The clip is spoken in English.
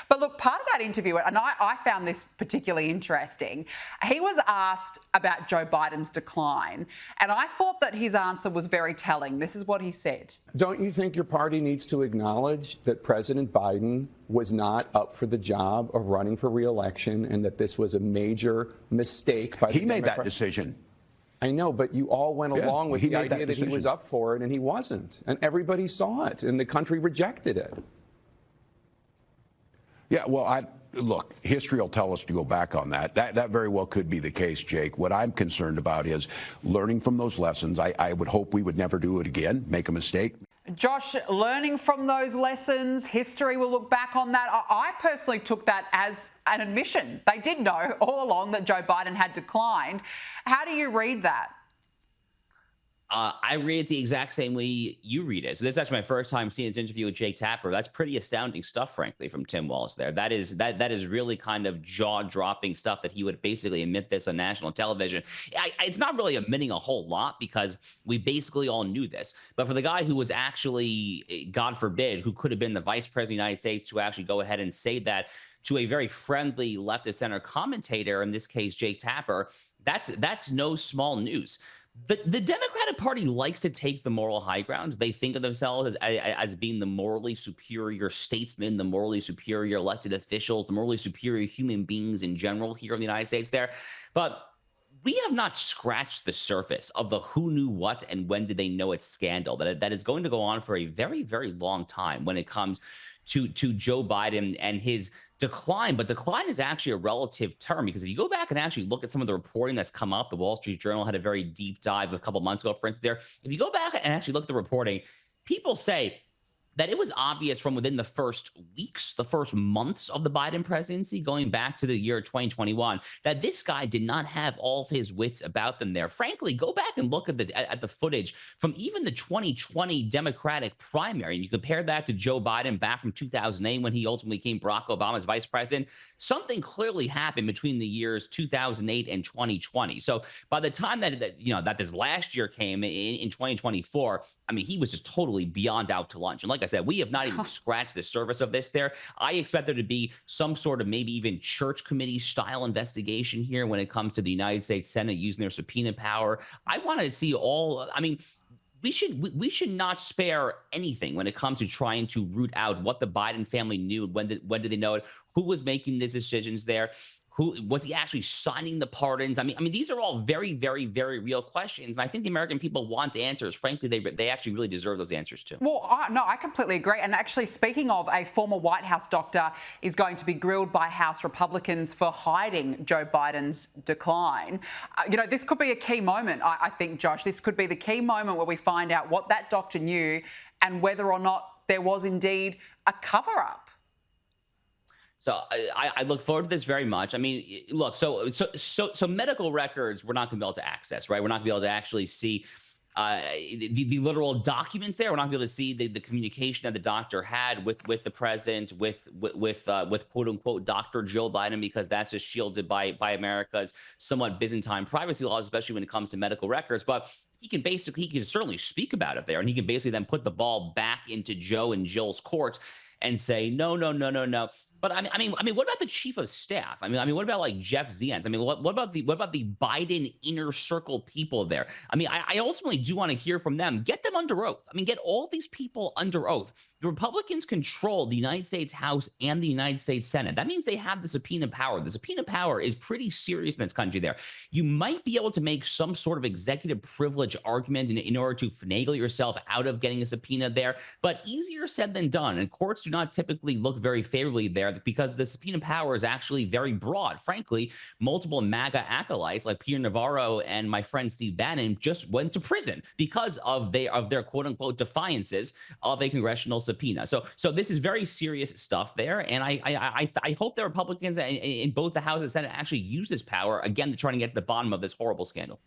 But look, part of that interview, and I found this particularly interesting, he was asked about Joe Biden's decline, and I thought that his answer was very telling. This is what he said. Don't you think your party needs to acknowledge that President Biden was not up for the job of running for re-election and that this was a major mistake by the He made that Democrats? decision. I know, but you all went along with he the made that idea that he was decision. up for it, and he wasn't. And everybody saw it, and the country rejected it. Yeah, well, look, history will tell us to go back on that. That very well could be the case, Jake. What I'm concerned about is learning from those lessons. I would hope we would never do it again, make a mistake. Josh, learning from those lessons, history will look back on that. I personally took that as an admission. They did know all along that Joe Biden had declined. How do you read that? I read it the exact same way you read it. So this is actually my first time seeing this interview with Jake Tapper. That's pretty astounding stuff, frankly, from Tim Walz there. That is really kind of jaw-dropping stuff that he would basically admit this on national television. It's not really admitting a whole lot because we basically all knew this. But for the guy who was actually, God forbid, who could have been the vice president of the United States to actually go ahead and say that to a very friendly leftist center commentator, in this case, Jake Tapper, that's no small news. The Democratic Party likes to take the moral high ground. They think of themselves as being the morally superior statesmen, the morally superior elected officials, the morally superior human beings in general here in the United States there. But we have not scratched the surface of the who knew what and when did they know it scandal that is going to go on for a very, very long time when it comes to Joe Biden and his decline. But decline is actually a relative term, because if you go back and actually look at some of the reporting that's come up, the Wall Street Journal had a very deep dive a couple months ago, for instance, there. If you go back and actually look at the reporting, people say that it was obvious from within the first weeks, the first months of the Biden presidency, going back to the year 2021, that this guy did not have all of his wits about them there. Frankly, go back and look at the footage from even the 2020 Democratic primary, and you compare that to Joe Biden back from 2008 when he ultimately became Barack Obama's vice president. Something clearly happened between the years 2008 and 2020. So by the time that this last year came in 2024, I mean, he was just totally beyond out to lunch. And like I said, we have not even scratched the surface of this there. I expect there to be some sort of maybe even church committee style investigation here when it comes to the United States Senate using their subpoena power. I want to see we should not spare anything when it comes to trying to root out what the Biden family knew. When did they know it? Who was making these decisions there? Who was he actually signing the pardons? I mean, these are all very, very, very real questions, and I think the American people want answers. Frankly, they actually really deserve those answers too. Well, no, I completely agree. And actually, speaking of, a former White House doctor is going to be grilled by House Republicans for hiding Joe Biden's decline. This could be a key moment, I think, Josh. This could be the key moment where we find out what that doctor knew and whether or not there was indeed a cover-up. So I look forward to this very much. I mean, look, so medical records we're not going to be able to access, right? We're not going to be able to actually see the literal documents there. We're not going to be able to see the communication that the doctor had with the president, with quote unquote Dr. Joe Biden, because that's just shielded by America's somewhat Byzantine privacy laws, especially when it comes to medical records. But he can certainly speak about it there, and he can basically then put the ball back into Joe and Jill's court and say, no. But I mean, what about the chief of staff? I mean, what about like Jeff Zients? I mean, what about the Biden inner circle people there? I mean, I ultimately do want to hear from them. Get them under oath. I mean, get all these people under oath. The Republicans control the United States House and the United States Senate. That means they have the subpoena power. The subpoena power is pretty serious in this country there. You might be able to make some sort of executive privilege argument in order to finagle yourself out of getting a subpoena there, but easier said than done. And courts do not typically look very favorably there because the subpoena power is actually very broad. Frankly, multiple MAGA acolytes like Peter Navarro and my friend Steve Bannon just went to prison because of their quote unquote defiances of a congressional subpoena. So this is very serious stuff there, and I hope the Republicans in both the House and Senate actually use this power again to try to get to the bottom of this horrible scandal.